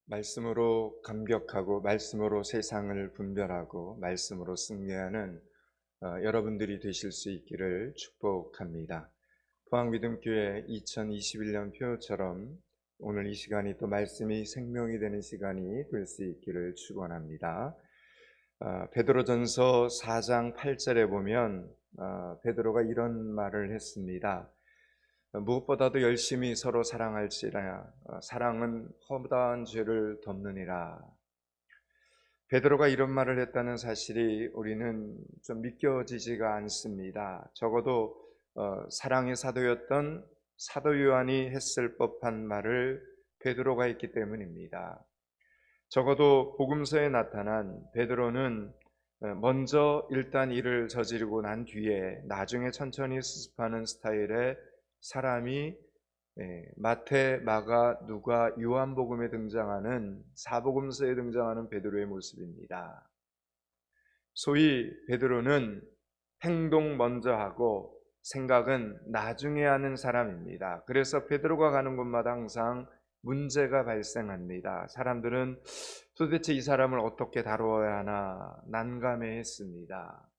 말씀으로 감격하고 말씀으로 세상을 분별하고 말씀으로 승리하는 여러분들이 되실 수 있기를 축복합니다. 포항믿음교회 2021년 표처럼 오늘 이 시간이 또 말씀이 생명이 되는 시간이 될 수 있기를 축원합니다. 베드로전서 4장 8절에 보면 베드로가 이런 말을 했습니다. 무엇보다도 열심히 서로 사랑할지라 사랑은 허다한 죄를 덮느니라. 베드로가 이런 말을 했다는 사실이 우리는 좀 믿겨지지가 않습니다. 적어도 사랑의 사도였던 사도 요한이 했을 법한 말을 베드로가 했기 때문입니다. 적어도 복음서에 나타난 베드로는 먼저 일단 일을 저지르고 난 뒤에 나중에 천천히 수습하는 스타일의 사람이 마태, 마가, 누가, 요한복음에 등장하는 사복음서에 등장하는 베드로의 모습입니다. 소위 베드로는 행동 먼저 하고 생각은 나중에 하는 사람입니다. 그래서 베드로가 가는 곳마다 항상 문제가 발생합니다. 사람들은 도대체 이 사람을 어떻게 다루어야 하나 난감해했습니다.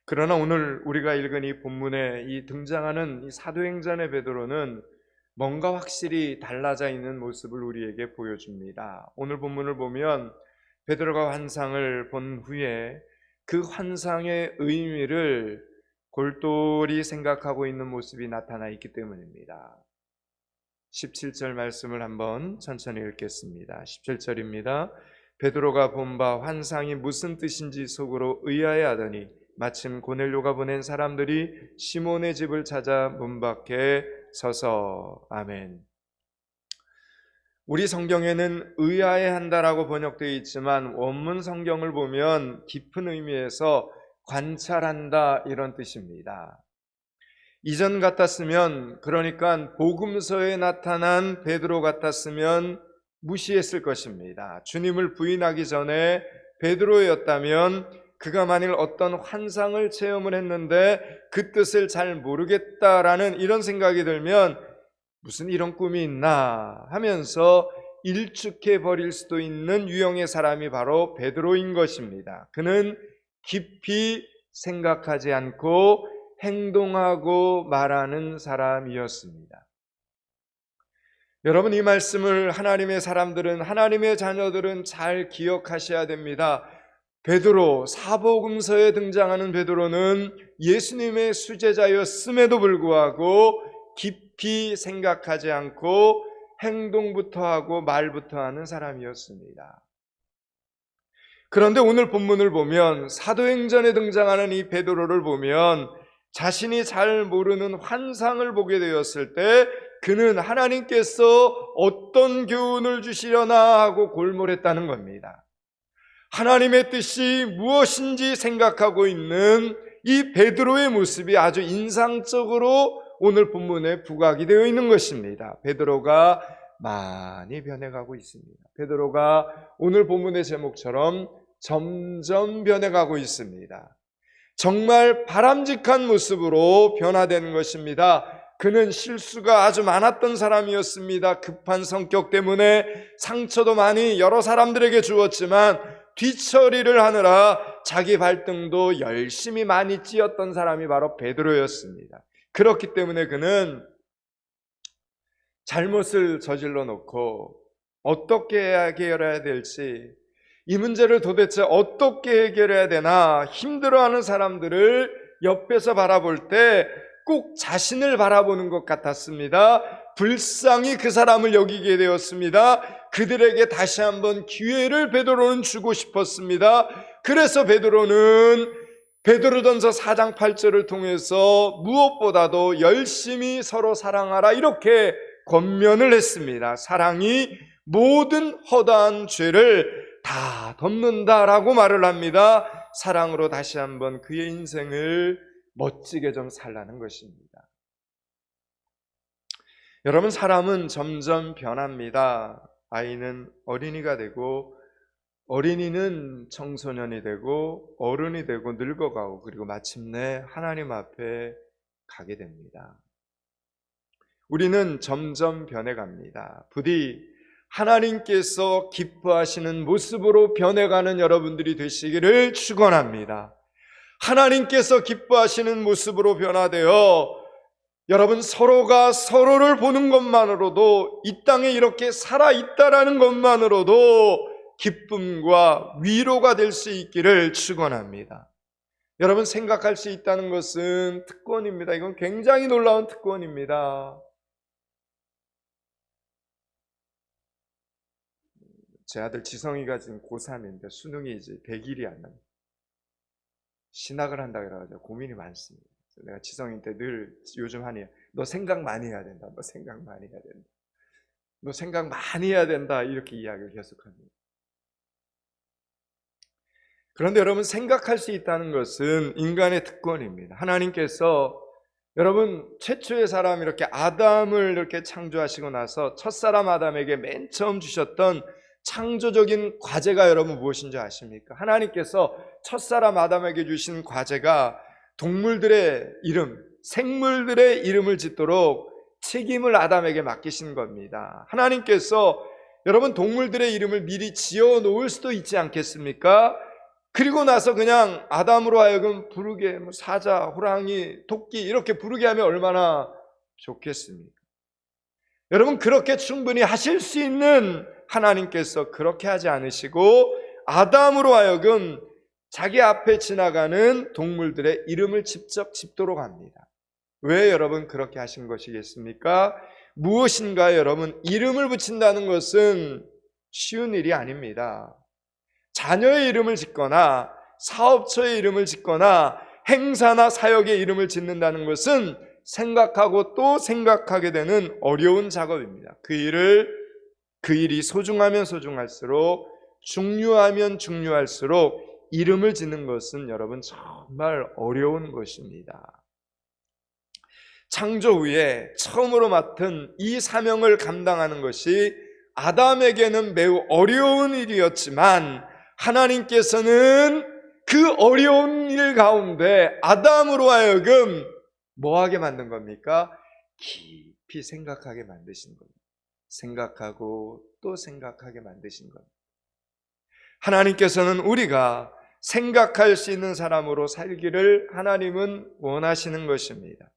그러나 오늘 우리가 읽은 이 본문에 이 등장하는 이 사도행전의 베드로는 뭔가 확실히 달라져 있는 모습을 우리에게 보여줍니다. 오늘 본문을 보면 베드로가 환상을 본 후에 그 환상의 의미를 골똘히 생각하고 있는 모습이 나타나 있기 때문입니다. 17절 말씀을 한번 천천히 읽겠습니다. 17절입니다. 베드로가 본 바 환상이 무슨 뜻인지 속으로 의아해하더니 마침 고넬료가 보낸 사람들이 시몬의 집을 찾아 문 밖에 서서. 아멘. 우리 성경에는 의아해한다라고 번역되어 있지만 원문 성경을 보면 깊은 의미에서 관찰한다 이런 뜻입니다. 이전 같았으면, 그러니까 복음서에 나타난 베드로 같았으면 무시했을 것입니다. 주님을 부인하기 전에 베드로였다면 그가 만일 어떤 환상을 체험을 했는데 그 뜻을 잘 모르겠다라는 이런 생각이 들면 무슨 이런 꿈이 있나 하면서 일축해 버릴 수도 있는 유형의 사람이 바로 베드로인 것입니다. 그는 깊이 생각하지 않고 행동하고 말하는 사람이었습니다. 여러분, 이 말씀을 하나님의 사람들은, 하나님의 자녀들은 잘 기억하셔야 됩니다. 베드로, 사복음서에 등장하는 베드로는 예수님의 수제자였음에도 불구하고 깊이 생각하지 않고 행동부터 하고 말부터 하는 사람이었습니다. 그런데 오늘 본문을 보면 사도행전에 등장하는 이 베드로를 보면 자신이 잘 모르는 환상을 보게 되었을 때 그는 하나님께서 어떤 교훈을 주시려나 하고 골몰했다는 겁니다. 하나님의 뜻이 무엇인지 생각하고 있는 이 베드로의 모습이 아주 인상적으로 오늘 본문에 부각이 되어 있는 것입니다. 베드로가 많이 변해가고 있습니다. 베드로가 오늘 본문의 제목처럼 점점 변해가고 있습니다. 정말 바람직한 모습으로 변화되는 것입니다. 그는 실수가 아주 많았던 사람이었습니다. 급한 성격 때문에 상처도 많이 여러 사람들에게 주었지만 뒤처리를 하느라 자기 발등도 열심히 많이 찧었던 사람이 바로 베드로였습니다. 그렇기 때문에 그는 잘못을 저질러 놓고 어떻게 해결해야 될지, 이 문제를 도대체 어떻게 해결해야 되나 힘들어하는 사람들을 옆에서 바라볼 때 꼭 자신을 바라보는 것 같았습니다. 불쌍히 그 사람을 여기게 되었습니다. 그들에게 다시 한번 기회를 베드로는 주고 싶었습니다. 그래서 베드로는 베드로전서 4장 8절을 통해서 무엇보다도 열심히 서로 사랑하라 이렇게 권면을 했습니다. 사랑이 모든 허다한 죄를 다 덮는다라고 말을 합니다. 사랑으로 다시 한번 그의 인생을 멋지게 좀 살라는 것입니다. 여러분, 사람은 점점 변합니다. 아이는 어린이가 되고 어린이는 청소년이 되고 어른이 되고 늙어가고 그리고 마침내 하나님 앞에 가게 됩니다. 우리는 점점 변해갑니다. 부디 하나님께서 기뻐하시는 모습으로 변해가는 여러분들이 되시기를 축원합니다. 하나님께서 기뻐하시는 모습으로 변화되어 여러분 서로가 서로를 보는 것만으로도 이 땅에 이렇게 살아있다라는 것만으로도 기쁨과 위로가 될 수 있기를 축원합니다. 여러분 생각할 수 있다는 것은 특권입니다. 이건 굉장히 놀라운 특권입니다. 제 아들 지성이가 지금 고3인데 수능이 이제 100일이 안 남았어요. 신학을 한다 그래가지고 고민이 많습니다. 내가 지성이한테 늘 요즘 하니 너 생각 많이 해야 된다. 너 생각 많이 해야 된다. 너 생각 많이 해야 된다. 이렇게 이야기를 계속합니다. 그런데 여러분 생각할 수 있다는 것은 인간의 특권입니다. 하나님께서 여러분 최초의 사람 이렇게 아담을 이렇게 창조하시고 나서 첫사람 아담에게 맨 처음 주셨던 창조적인 과제가 여러분 무엇인지 아십니까? 하나님께서 첫사람 아담에게 주신 과제가 동물들의 이름, 생물들의 이름을 짓도록 책임을 아담에게 맡기신 겁니다. 하나님께서 여러분 동물들의 이름을 미리 지어 놓을 수도 있지 않겠습니까? 그리고 나서 그냥 아담으로 하여금 부르게 사자, 호랑이, 토끼 이렇게 부르게 하면 얼마나 좋겠습니까? 여러분 그렇게 충분히 하실 수 있는 하나님께서 그렇게 하지 않으시고 아담으로 하여금 자기 앞에 지나가는 동물들의 이름을 직접 짓도록 합니다. 왜 여러분 그렇게 하신 것이겠습니까? 무엇인가 여러분 이름을 붙인다는 것은 쉬운 일이 아닙니다. 자녀의 이름을 짓거나 사업처의 이름을 짓거나 행사나 사역의 이름을 짓는다는 것은 생각하고 또 생각하게 되는 어려운 작업입니다. 그 일이 소중하면 소중할수록 중요하면 중요할수록 이름을 짓는 것은 여러분 정말 어려운 것입니다. 창조 후에 처음으로 맡은 이 사명을 감당하는 것이 아담에게는 매우 어려운 일이었지만 하나님께서는 그 어려운 일 가운데 아담으로 하여금 뭐하게 만든 겁니까? 깊이 생각하게 만드신 겁니다. 생각하고 또 생각하게 만드신 겁니다. 하나님께서는 우리가 생각할 수 있는 사람으로 살기를 하나님은 원하시는 것입니다.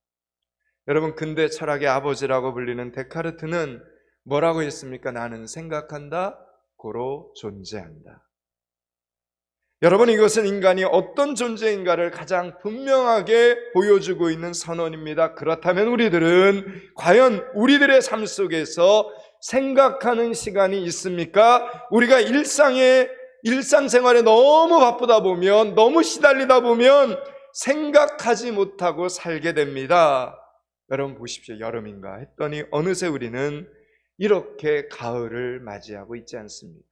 여러분 근대 철학의 아버지라고 불리는 데카르트는 뭐라고 했습니까? 나는 생각한다, 고로 존재한다. 여러분 이것은 인간이 어떤 존재인가를 가장 분명하게 보여주고 있는 선언입니다. 그렇다면 우리들은 과연 우리들의 삶 속에서 생각하는 시간이 있습니까? 우리가 일상생활에 너무 바쁘다 보면 너무 시달리다 보면 생각하지 못하고 살게 됩니다. 여러분 보십시오. 여름인가 했더니 어느새 우리는 이렇게 가을을 맞이하고 있지 않습니까?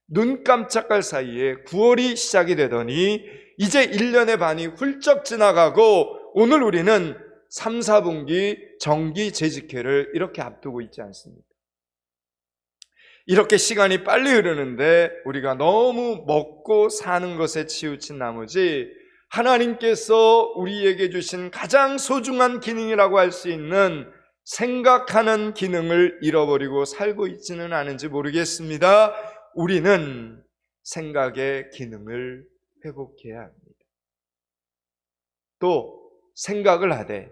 눈 깜짝할 사이에 9월이 시작이 되더니 이제 1년의 반이 훌쩍 지나가고 오늘 우리는 3, 4분기 정기 재직회를 이렇게 앞두고 있지 않습니까? 이렇게 시간이 빨리 흐르는데 우리가 너무 먹고 사는 것에 치우친 나머지 하나님께서 우리에게 주신 가장 소중한 기능이라고 할 수 있는 생각하는 기능을 잃어버리고 살고 있지는 않은지 모르겠습니다. 우리는 생각의 기능을 회복해야 합니다. 또 생각을 하되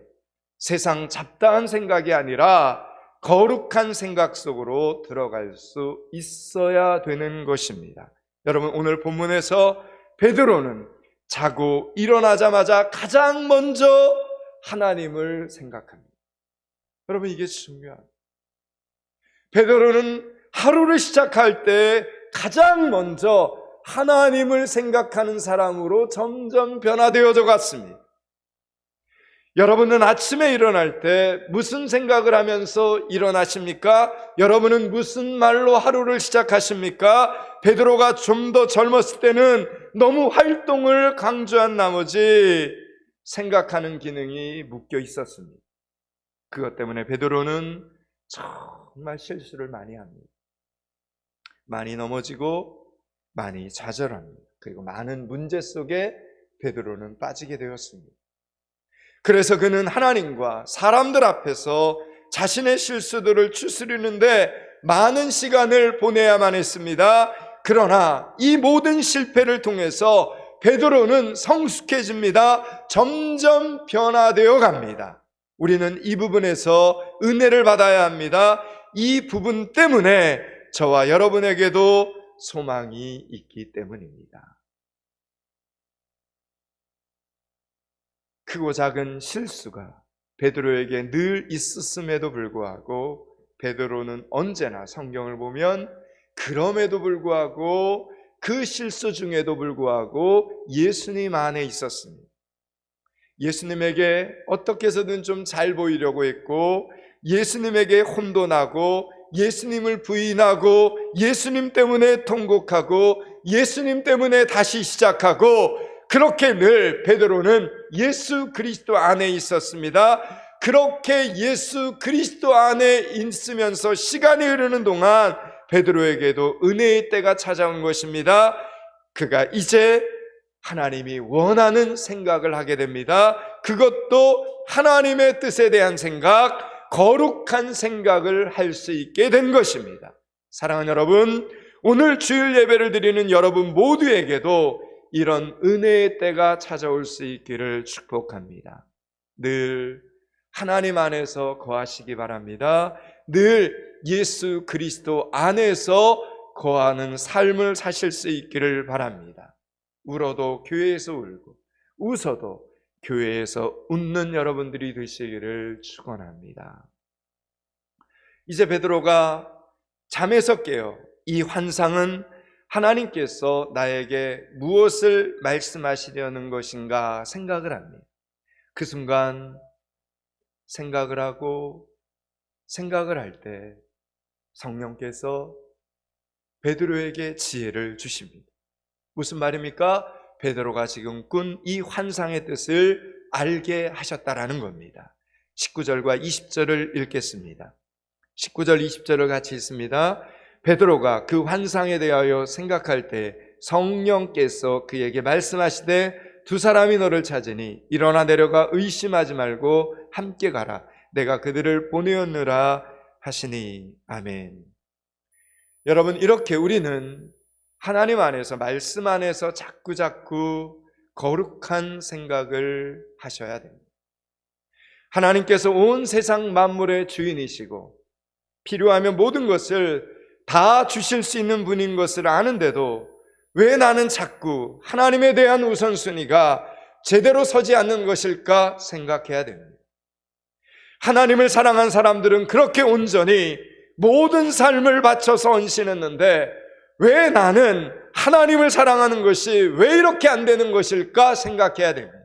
세상 잡다한 생각이 아니라 거룩한 생각 속으로 들어갈 수 있어야 되는 것입니다. 여러분 오늘 본문에서 베드로는 자고 일어나자마자 가장 먼저 하나님을 생각합니다. 여러분 이게 중요합니다. 베드로는 하루를 시작할 때 가장 먼저 하나님을 생각하는 사람으로 점점 변화되어져 갔습니다. 여러분은 아침에 일어날 때 무슨 생각을 하면서 일어나십니까? 여러분은 무슨 말로 하루를 시작하십니까? 베드로가 좀 더 젊었을 때는 너무 활동을 강조한 나머지 생각하는 기능이 묶여 있었습니다. 그것 때문에 베드로는 정말 실수를 많이 합니다. 많이 넘어지고 많이 좌절합니다. 그리고 많은 문제 속에 베드로는 빠지게 되었습니다. 그래서 그는 하나님과 사람들 앞에서 자신의 실수들을 추스리는데 많은 시간을 보내야만 했습니다. 그러나 이 모든 실패를 통해서 베드로는 성숙해집니다. 점점 변화되어 갑니다. 우리는 이 부분에서 은혜를 받아야 합니다. 이 부분 때문에 저와 여러분에게도 소망이 있기 때문입니다. 크고 작은 실수가 베드로에게 늘 있었음에도 불구하고 베드로는 언제나 성경을 보면 그럼에도 불구하고 그 실수 중에도 불구하고 예수님 안에 있었습니다. 예수님에게 어떻게 해서든 좀 잘 보이려고 했고, 예수님에게 혼돈하고, 예수님을 부인하고, 예수님 때문에 통곡하고, 예수님 때문에 다시 시작하고, 그렇게 늘 베드로는 예수 그리스도 안에 있었습니다. 그렇게 예수 그리스도 안에 있으면서 시간이 흐르는 동안 베드로에게도 은혜의 때가 찾아온 것입니다. 그가 이제 하나님이 원하는 생각을 하게 됩니다. 그것도 하나님의 뜻에 대한 생각, 거룩한 생각을 할 수 있게 된 것입니다. 사랑하는 여러분, 오늘 주일 예배를 드리는 여러분 모두에게도 이런 은혜의 때가 찾아올 수 있기를 축복합니다. 늘 하나님 안에서 거하시기 바랍니다. 늘 예수 그리스도 안에서 거하는 삶을 사실 수 있기를 바랍니다. 울어도 교회에서 울고, 웃어도 교회에서 웃는 여러분들이 되시기를 축원합니다. 이제 베드로가 잠에서 깨어 이 환상은 하나님께서 나에게 무엇을 말씀하시려는 것인가 생각을 합니다. 그 순간 생각을 하고 생각을 할 때 성령께서 베드로에게 지혜를 주십니다. 무슨 말입니까? 베드로가 지금 꾼 이 환상의 뜻을 알게 하셨다라는 겁니다. 19절과 20절을 읽겠습니다. 19절 20절을 같이 읽습니다. 베드로가 그 환상에 대하여 생각할 때 성령께서 그에게 말씀하시되 두 사람이 너를 찾으니 일어나 내려가 의심하지 말고 함께 가라. 내가 그들을 보내었느라 하시니. 아멘. 여러분, 이렇게 우리는 하나님 안에서, 말씀 안에서 자꾸자꾸 거룩한 생각을 하셔야 됩니다. 하나님께서 온 세상 만물의 주인이시고 필요하면 모든 것을 다 주실 수 있는 분인 것을 아는데도 왜 나는 자꾸 하나님에 대한 우선순위가 제대로 서지 않는 것일까 생각해야 됩니다. 하나님을 사랑한 사람들은 그렇게 온전히 모든 삶을 바쳐서 헌신했는데 왜 나는 하나님을 사랑하는 것이 왜 이렇게 안 되는 것일까 생각해야 됩니다.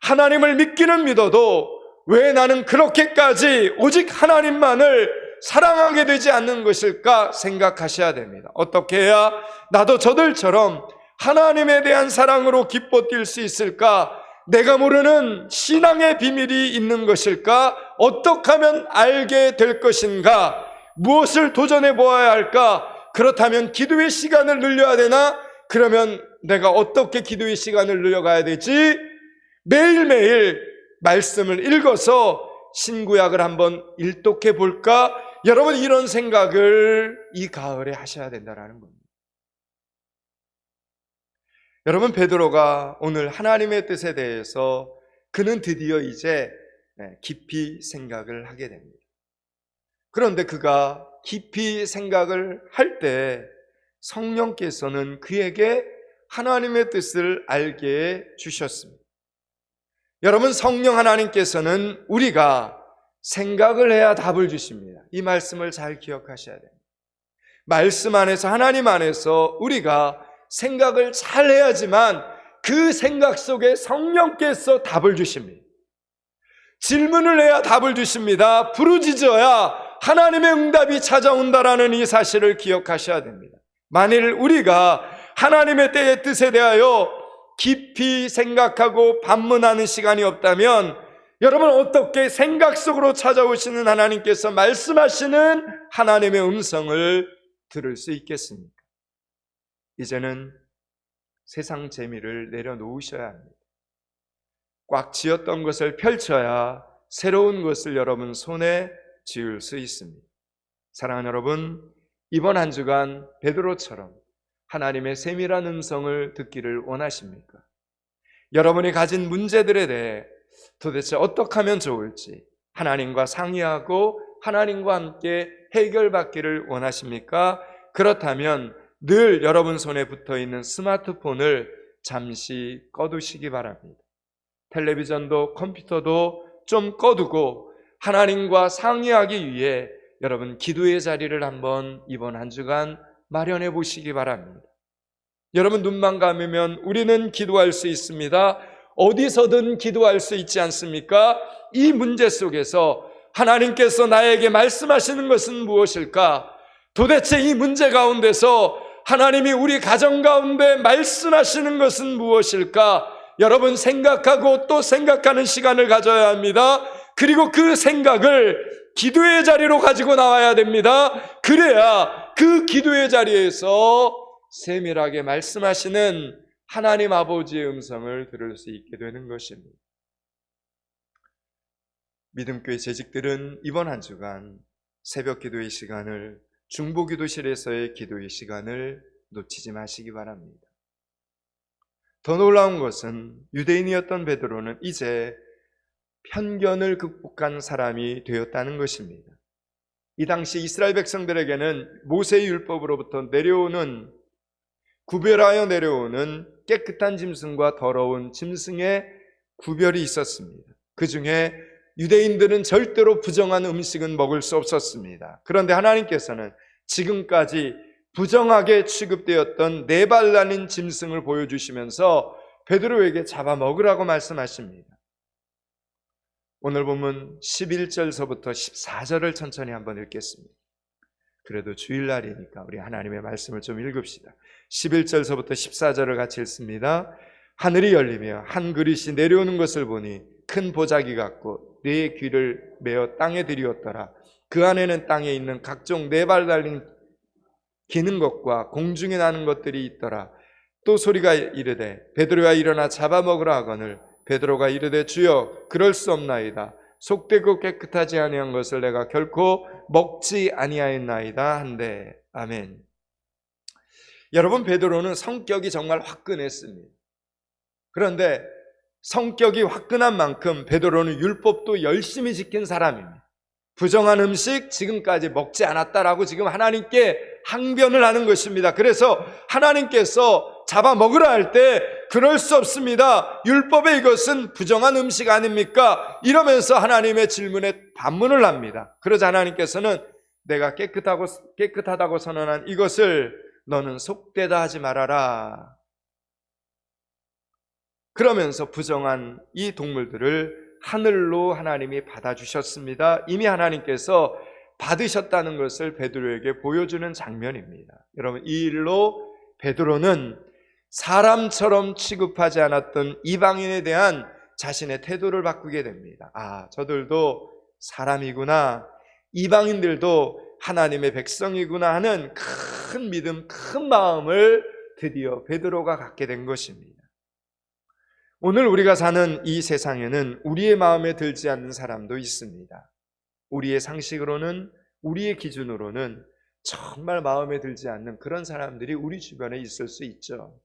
하나님을 믿기는 믿어도 왜 나는 그렇게까지 오직 하나님만을 사랑하게 되지 않는 것일까 생각하셔야 됩니다. 어떻게 해야 나도 저들처럼 하나님에 대한 사랑으로 기뻐 뛸 수 있을까? 내가 모르는 신앙의 비밀이 있는 것일까? 어떻게 하면 알게 될 것인가? 무엇을 도전해 보아야 할까? 그렇다면 기도의 시간을 늘려야 되나? 그러면 내가 어떻게 기도의 시간을 늘려가야 되지? 매일매일 말씀을 읽어서 신구약을 한번 일독해 볼까? 여러분, 이런 생각을 이 가을에 하셔야 된다는 겁니다. 여러분, 베드로가 오늘 하나님의 뜻에 대해서 그는 드디어 이제 깊이 생각을 하게 됩니다. 그런데 그가 깊이 생각을 할 때 성령께서는 그에게 하나님의 뜻을 알게 해 주셨습니다. 여러분, 성령 하나님께서는 우리가 생각을 해야 답을 주십니다. 이 말씀을 잘 기억하셔야 됩니다. 말씀 안에서, 하나님 안에서 우리가 생각을 잘 해야지만 그 생각 속에 성령께서 답을 주십니다. 질문을 해야 답을 주십니다. 부르짖어야 하나님의 응답이 찾아온다라는 이 사실을 기억하셔야 됩니다. 만일 우리가 하나님의 때의 뜻에 대하여 깊이 생각하고 반문하는 시간이 없다면 여러분, 어떻게 생각 속으로 찾아오시는 하나님께서 말씀하시는 하나님의 음성을 들을 수 있겠습니까? 이제는 세상 재미를 내려놓으셔야 합니다. 꽉 쥐었던 것을 펼쳐야 새로운 것을 여러분 손에 쥐을 수 있습니다. 사랑하는 여러분, 이번 한 주간 베드로처럼 하나님의 세밀한 음성을 듣기를 원하십니까? 여러분이 가진 문제들에 대해 도대체 어떻게 하면 좋을지 하나님과 상의하고 하나님과 함께 해결받기를 원하십니까? 그렇다면 늘 여러분 손에 붙어있는 스마트폰을 잠시 꺼두시기 바랍니다. 텔레비전도 컴퓨터도 좀 꺼두고 하나님과 상의하기 위해 여러분 기도의 자리를 한번 이번 한 주간 마련해 보시기 바랍니다. 여러분 눈만 감으면 우리는 기도할 수 있습니다. 어디서든 기도할 수 있지 않습니까? 이 문제 속에서 하나님께서 나에게 말씀하시는 것은 무엇일까? 도대체 이 문제 가운데서 하나님이 우리 가정 가운데 말씀하시는 것은 무엇일까? 여러분 생각하고 또 생각하는 시간을 가져야 합니다. 그리고 그 생각을 기도의 자리로 가지고 나와야 됩니다. 그래야 그 기도의 자리에서 세밀하게 말씀하시는 하나님 아버지의 음성을 들을 수 있게 되는 것입니다. 믿음교회 재직들은 이번 한 주간 새벽 기도의 시간을, 중보기도실에서의 기도의 시간을 놓치지 마시기 바랍니다. 더 놀라운 것은 유대인이었던 베드로는 이제 편견을 극복한 사람이 되었다는 것입니다. 이 당시 이스라엘 백성들에게는 모세의 율법으로부터 구별하여 내려오는 깨끗한 짐승과 더러운 짐승의 구별이 있었습니다. 그 중에 유대인들은 절대로 부정한 음식은 먹을 수 없었습니다. 그런데 하나님께서는 지금까지 부정하게 취급되었던 네 발 달린 짐승을 보여주시면서 베드로에게 잡아먹으라고 말씀하십니다. 오늘 본문 11절서부터 14절을 천천히 한번 읽겠습니다. 그래도 주일날이니까 우리 하나님의 말씀을 좀 읽읍시다. 11절서부터 14절을 같이 읽습니다. 하늘이 열리며 한 그릇이 내려오는 것을 보니 큰 보자기 같고 네 귀를 메어 땅에 들이었더라. 그 안에는 땅에 있는 각종 네 발 달린 기는 것과 공중에 나는 것들이 있더라. 또 소리가 이르되 베드로야 일어나 잡아먹으라 하거늘 베드로가 이르되 주여 그럴 수 없나이다. 속되고 깨끗하지 아니한 것을 내가 결코 먹지 아니하였나이다 한데. 아멘. 여러분, 베드로는 성격이 정말 화끈했습니다. 그런데 성격이 화끈한 만큼 베드로는 율법도 열심히 지킨 사람입니다. 부정한 음식 지금까지 먹지 않았다라고 지금 하나님께 항변을 하는 것입니다. 그래서 하나님께서 잡아먹으라 할 때 그럴 수 없습니다. 율법의 이것은 부정한 음식 아닙니까? 이러면서 하나님의 질문에 반문을 합니다. 그러자 하나님께서는 내가 깨끗하다고 선언한 이것을 너는 속되다 하지 말아라. 그러면서 부정한 이 동물들을 하늘로 하나님이 받아주셨습니다. 이미 하나님께서 받으셨다는 것을 베드로에게 보여주는 장면입니다. 여러분, 이 일로 베드로는 사람처럼 취급하지 않았던 이방인에 대한 자신의 태도를 바꾸게 됩니다. 아, 저들도 사람이구나, 이방인들도 하나님의 백성이구나 하는 큰 믿음, 큰 마음을 드디어 베드로가 갖게 된 것입니다. 오늘 우리가 사는 이 세상에는 우리의 마음에 들지 않는 사람도 있습니다. 우리의 상식으로는, 우리의 기준으로는 정말 마음에 들지 않는 그런 사람들이 우리 주변에 있을 수 있죠.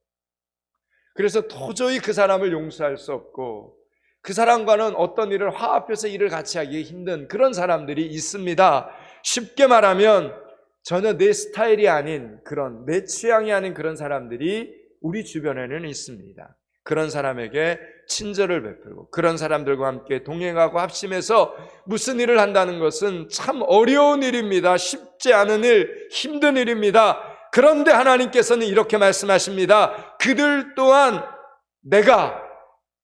그래서 도저히 그 사람을 용서할 수 없고 그 사람과는 어떤 일을 화합해서 일을 같이 하기 힘든 그런 사람들이 있습니다. 쉽게 말하면 전혀 내 스타일이 아닌, 그런 내 취향이 아닌 그런 사람들이 우리 주변에는 있습니다. 그런 사람에게 친절을 베풀고 그런 사람들과 함께 동행하고 합심해서 무슨 일을 한다는 것은 참 어려운 일입니다. 쉽지 않은 일, 힘든 일입니다. 그런데 하나님께서는 이렇게 말씀하십니다. 그들 또한 내가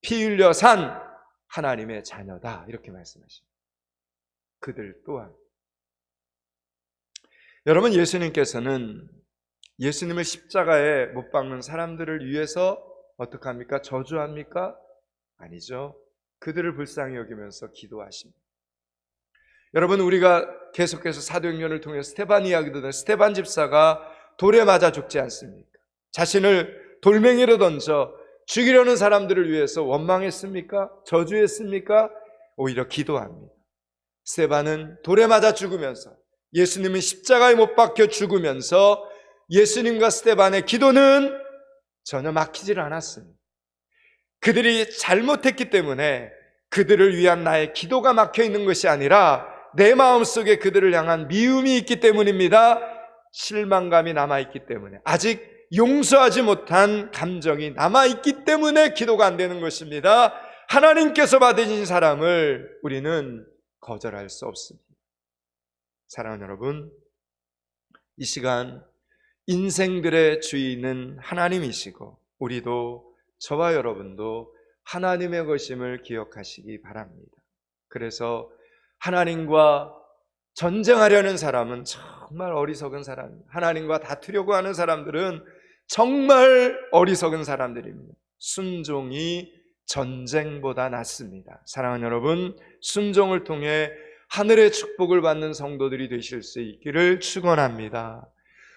피 흘려 산 하나님의 자녀다, 이렇게 말씀하십니다. 그들 또한. 여러분, 예수님께서는 예수님을 십자가에 못 박는 사람들을 위해서 어떻게 합니까? 저주합니까? 아니죠. 그들을 불쌍히 여기면서 기도하십니다. 여러분, 우리가 계속해서 사도행전을 통해 스데반 이야기 듣는 스데반 집사가 돌에 맞아 죽지 않습니까? 자신을 돌멩이로 던져 죽이려는 사람들을 위해서 원망했습니까? 저주했습니까? 오히려 기도합니다. 스데반은 돌에 맞아 죽으면서 예수님은 십자가에 못 박혀 죽으면서 예수님과 스데반의 기도는 전혀 막히질 않았습니다. 그들이 잘못했기 때문에 그들을 위한 나의 기도가 막혀 있는 것이 아니라 내 마음속에 그들을 향한 미움이 있기 때문입니다. 실망감이 남아있기 때문에, 아직 용서하지 못한 감정이 남아있기 때문에 기도가 안 되는 것입니다. 하나님께서 받으신 사람을 우리는 거절할 수 없습니다. 사랑하는 여러분, 이 시간 인생들의 주인은 하나님이시고 우리도, 저와 여러분도 하나님의 것임을 기억하시기 바랍니다. 그래서 하나님과 전쟁하려는 사람은 정말 어리석은 사람입니다. 하나님과 다투려고 하는 사람들은 정말 어리석은 사람들입니다. 순종이 전쟁보다 낫습니다. 사랑하는 여러분, 순종을 통해 하늘의 축복을 받는 성도들이 되실 수 있기를 축원합니다.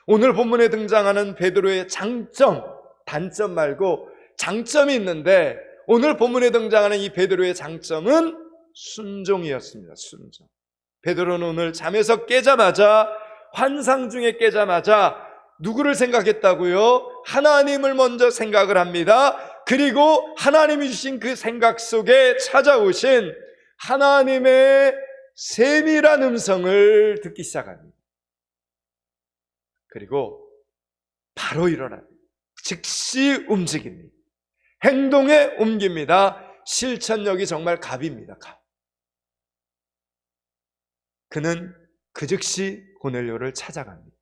오늘 본문에 등장하는 베드로의 장점, 단점 말고 장점이 있는데, 오늘 본문에 등장하는 이 베드로의 장점은 순종이었습니다. 순종. 베드로는 오늘 잠에서 깨자마자, 환상 중에 깨자마자 누구를 생각했다고요? 하나님을 먼저 생각을 합니다. 그리고 하나님이 주신 그 생각 속에 찾아오신 하나님의 세밀한 음성을 듣기 시작합니다. 그리고 바로 일어납니다. 즉시 움직입니다. 행동에 옮깁니다. 실천력이 정말 갑입니다. 갑. 그는 그 즉시 고넬료를 찾아갑니다.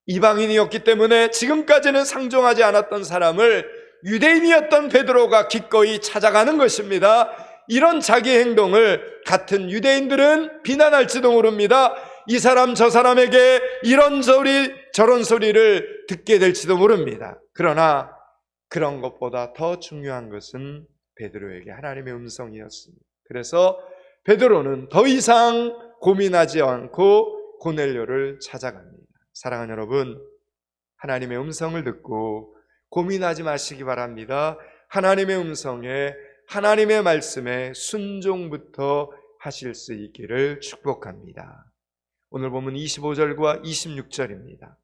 이방인이었기 때문에 지금까지는 상종하지 않았던 사람을 유대인이었던 베드로가 기꺼이 찾아가는 것입니다. 이런 자기 행동을 같은 유대인들은 비난할지도 모릅니다. 이 사람 저 사람에게 이런 소리 저런 소리를 듣게 될지도 모릅니다. 그러나 그런 것보다 더 중요한 것은 베드로에게 하나님의 음성이었습니다. 그래서 베드로는 더 이상 고민하지 않고 고넬료를 찾아갑니다. 사랑하는 여러분, 하나님의 음성을 듣고 고민하지 마시기 바랍니다. 하나님의 음성에, 하나님의 말씀에 순종부터 하실 수 있기를 축복합니다. 오늘 보면 25절과 26절입니다.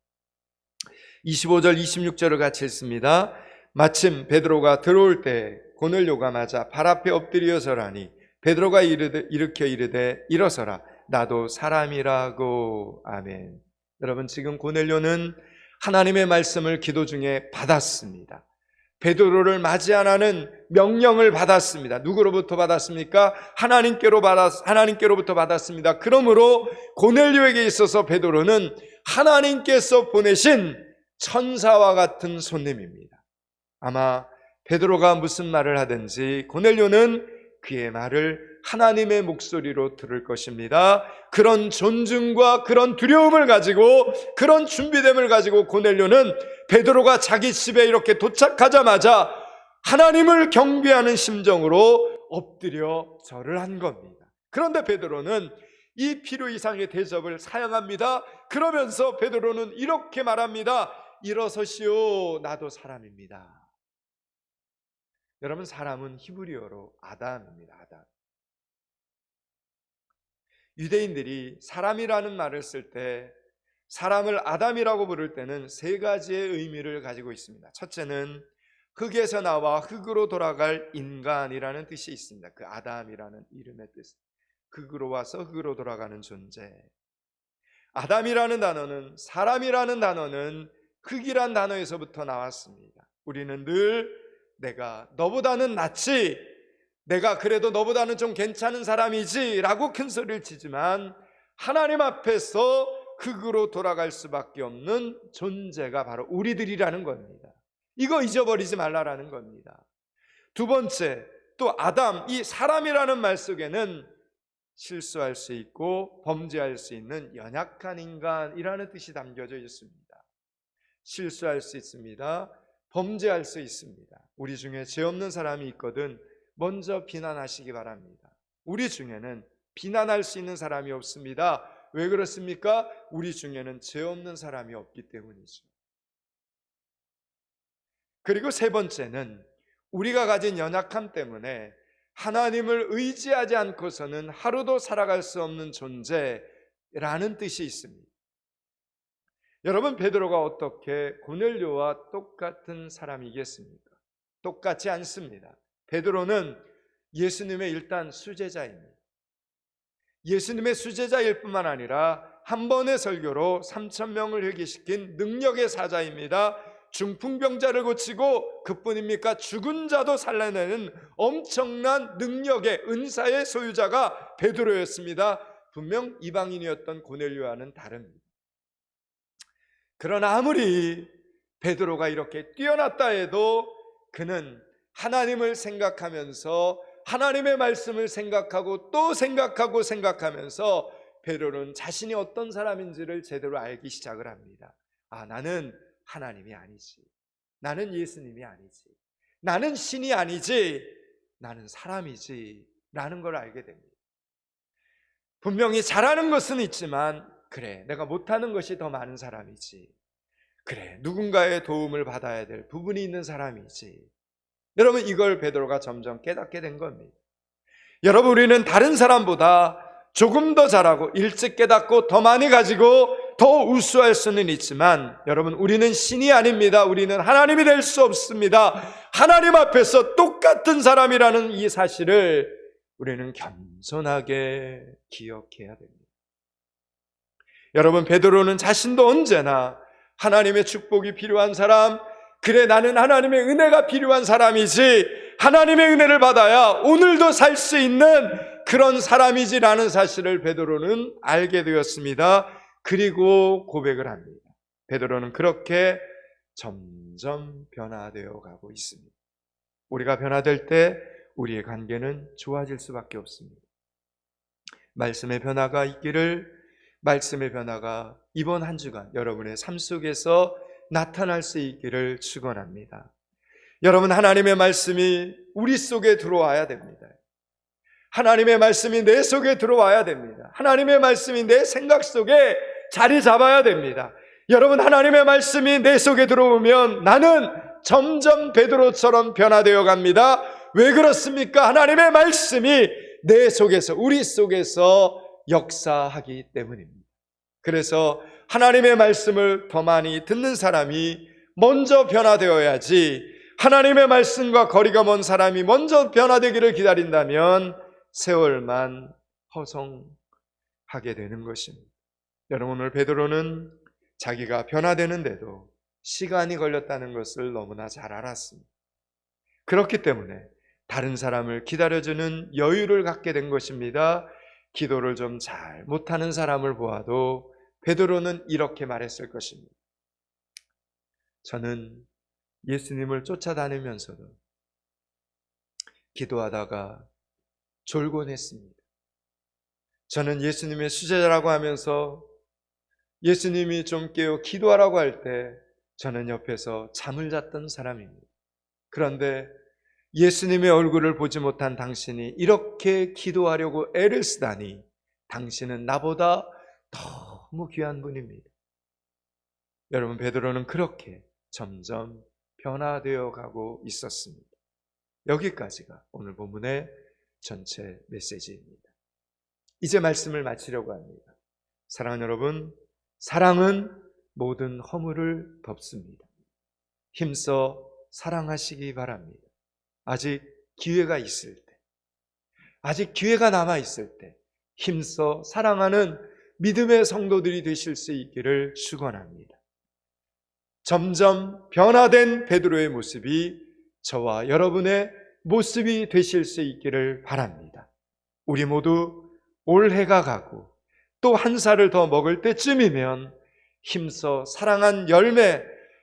25절, 26절을 같이 읽습니다. 마침 베드로가 들어올 때 고넬료가 맞아 발 앞에 엎드려 서라니 베드로가 일으켜 이르되 일어서라, 나도 사람이라고. 아멘. 여러분, 지금 고넬료는 하나님의 말씀을 기도 중에 받았습니다. 베드로를 맞이하라는 명령을 받았습니다. 누구로부터 받았습니까? 하나님께로부터 받았습니다. 그러므로 고넬료에게 있어서 베드로는 하나님께서 보내신 천사와 같은 손님입니다. 아마 베드로가 무슨 말을 하든지 고넬료는 그의 말을 하나님의 목소리로 들을 것입니다. 그런 존중과 그런 두려움을 가지고, 그런 준비됨을 가지고 고넬료는 베드로가 자기 집에 이렇게 도착하자마자 하나님을 경배하는 심정으로 엎드려 절을 한 겁니다. 그런데 베드로는 이 필요 이상의 대접을 사양합니다. 그러면서 베드로는 이렇게 말합니다. 일어서시오, 나도 사람입니다. 여러분, 사람은 히브리어로 아담입니다. 아담. 유대인들이 사람이라는 말을 쓸 때, 사람을 아담이라고 부를 때는 세 가지의 의미를 가지고 있습니다. 첫째는 흙에서 나와 흙으로 돌아갈 인간이라는 뜻이 있습니다. 그 아담이라는 이름의 뜻, 흙으로 와서 흙으로 돌아가는 존재. 아담이라는 단어는, 사람이라는 단어는 흙이란 단어에서부터 나왔습니다. 우리는 늘 내가 너보다는 낫지, 내가 그래도 너보다는 좀 괜찮은 사람이지 라고 큰 소리를 치지만, 하나님 앞에서 흙으로 돌아갈 수밖에 없는 존재가 바로 우리들이라는 겁니다. 이거 잊어버리지 말라라는 겁니다. 두 번째, 또 아담, 이 사람이라는 말 속에는 실수할 수 있고 범죄할 수 있는 연약한 인간이라는 뜻이 담겨져 있습니다. 실수할 수 있습니다. 범죄할 수 있습니다. 우리 중에 죄 없는 사람이 있거든 먼저 비난하시기 바랍니다. 우리 중에는 비난할 수 있는 사람이 없습니다. 왜 그렇습니까? 우리 중에는 죄 없는 사람이 없기 때문이죠. 그리고 세 번째는 우리가 가진 연약함 때문에 하나님을 의지하지 않고서는 하루도 살아갈 수 없는 존재, 라는 뜻이 있습니다. 여러분, 베드로가 어떻게 고넬료와 똑같은 사람이겠습니까? 똑같지 않습니다. 베드로는 예수님의 일단 수제자입니다. 예수님의 수제자일 뿐만 아니라 한 번의 설교로 3,000명을 회개시킨 능력의 사자입니다. 중풍병자를 고치고 그뿐입니까? 죽은 자도 살려내는 엄청난 능력의 은사의 소유자가 베드로였습니다. 분명 이방인이었던 고넬료와는 다릅니다. 그러나 아무리 베드로가 이렇게 뛰어났다 해도 그는 하나님을 생각하면서 하나님의 말씀을 생각하고 또 생각하면서 베드로는 자신이 어떤 사람인지를 제대로 알기 시작을 합니다. 아, 나는 하나님이 아니지, 나는 예수님이 아니지, 나는 신이 아니지, 나는 사람이지 라는 걸 알게 됩니다. 분명히 잘하는 것은 있지만 그래, 내가 못하는 것이 더 많은 사람이지, 그래, 누군가의 도움을 받아야 될 부분이 있는 사람이지. 여러분, 이걸 베드로가 점점 깨닫게 된 겁니다. 여러분, 우리는 다른 사람보다 조금 더 잘하고 일찍 깨닫고 더 많이 가지고 더 우수할 수는 있지만 여러분, 우리는 신이 아닙니다. 우리는 하나님이 될 수 없습니다. 하나님 앞에서 똑같은 사람이라는 이 사실을 우리는 겸손하게 기억해야 됩니다. 여러분, 베드로는 자신도 언제나 하나님의 축복이 필요한 사람, 그래, 나는 하나님의 은혜가 필요한 사람이지, 하나님의 은혜를 받아야 오늘도 살 수 있는 그런 사람이지라는 사실을 베드로는 알게 되었습니다. 그리고 고백을 합니다. 베드로는 그렇게 점점 변화되어 가고 있습니다. 우리가 변화될 때 우리의 관계는 좋아질 수밖에 없습니다. 말씀의 변화가 있기를, 말씀의 변화가 이번 한 주간 여러분의 삶 속에서 나타날 수 있기를 축원합니다. 여러분, 하나님의 말씀이 우리 속에 들어와야 됩니다. 하나님의 말씀이 내 속에 들어와야 됩니다. 하나님의 말씀이 내 생각 속에 자리 잡아야 됩니다. 여러분, 하나님의 말씀이 내 속에 들어오면 나는 점점 베드로처럼 변화되어 갑니다. 왜 그렇습니까? 하나님의 말씀이 내 속에서, 우리 속에서 역사하기 때문입니다. 그래서 하나님의 말씀을 더 많이 듣는 사람이 먼저 변화되어야지, 하나님의 말씀과 거리가 먼 사람이 먼저 변화되기를 기다린다면 세월만 허송하게 되는 것입니다. 여러분, 오늘 베드로는 자기가 변화되는데도 시간이 걸렸다는 것을 너무나 잘 알았습니다. 그렇기 때문에 다른 사람을 기다려주는 여유를 갖게 된 것입니다. 기도를 좀 잘 못하는 사람을 보아도 베드로는 이렇게 말했을 것입니다. 저는 예수님을 쫓아다니면서도 기도하다가 졸곤 했습니다. 저는 예수님의 수제자라고 하면서 예수님이 좀 깨워 기도하라고 할 때 저는 옆에서 잠을 잤던 사람입니다. 그런데 예수님의 얼굴을 보지 못한 당신이 이렇게 기도하려고 애를 쓰다니 당신은 나보다 너무 귀한 분입니다. 여러분, 베드로는 그렇게 점점 변화되어 가고 있었습니다. 여기까지가 오늘 본문의 전체 메시지입니다. 이제 말씀을 마치려고 합니다. 사랑하는 여러분, 사랑은 모든 허물을 덮습니다. 힘써 사랑하시기 바랍니다. 아직 기회가 있을 때, 아직 기회가 남아 있을 때 힘써 사랑하는 믿음의 성도들이 되실 수 있기를 축원합니다. 점점 변화된 베드로의 모습이 저와 여러분의 모습이 되실 수 있기를 바랍니다. 우리 모두 올해가 가고 또 한 살을 더 먹을 때쯤이면 힘써 사랑한 열매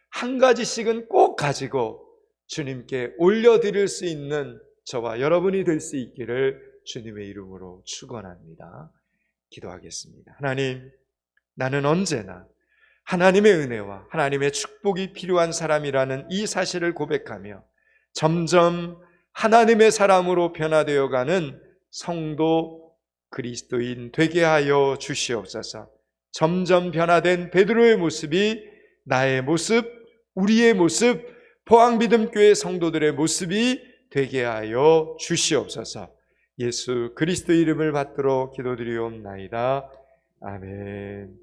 한 가지씩은 꼭 가지고 주님께 올려드릴 수 있는 저와 여러분이 될 수 있기를 주님의 이름으로 축원합니다. 기도하겠습니다. 하나님, 나는 언제나 하나님의 은혜와 하나님의 축복이 필요한 사람이라는 이 사실을 고백하며 점점 하나님의 사람으로 변화되어가는 성도 그리스도인 되게 하여 주시옵소서. 점점 변화된 베드로의 모습이 나의 모습, 우리의 모습, 포항믿음교회 성도들의 모습이 되게 하여 주시옵소서. 예수 그리스도 이름을 받들어 기도드리옵나이다. 아멘.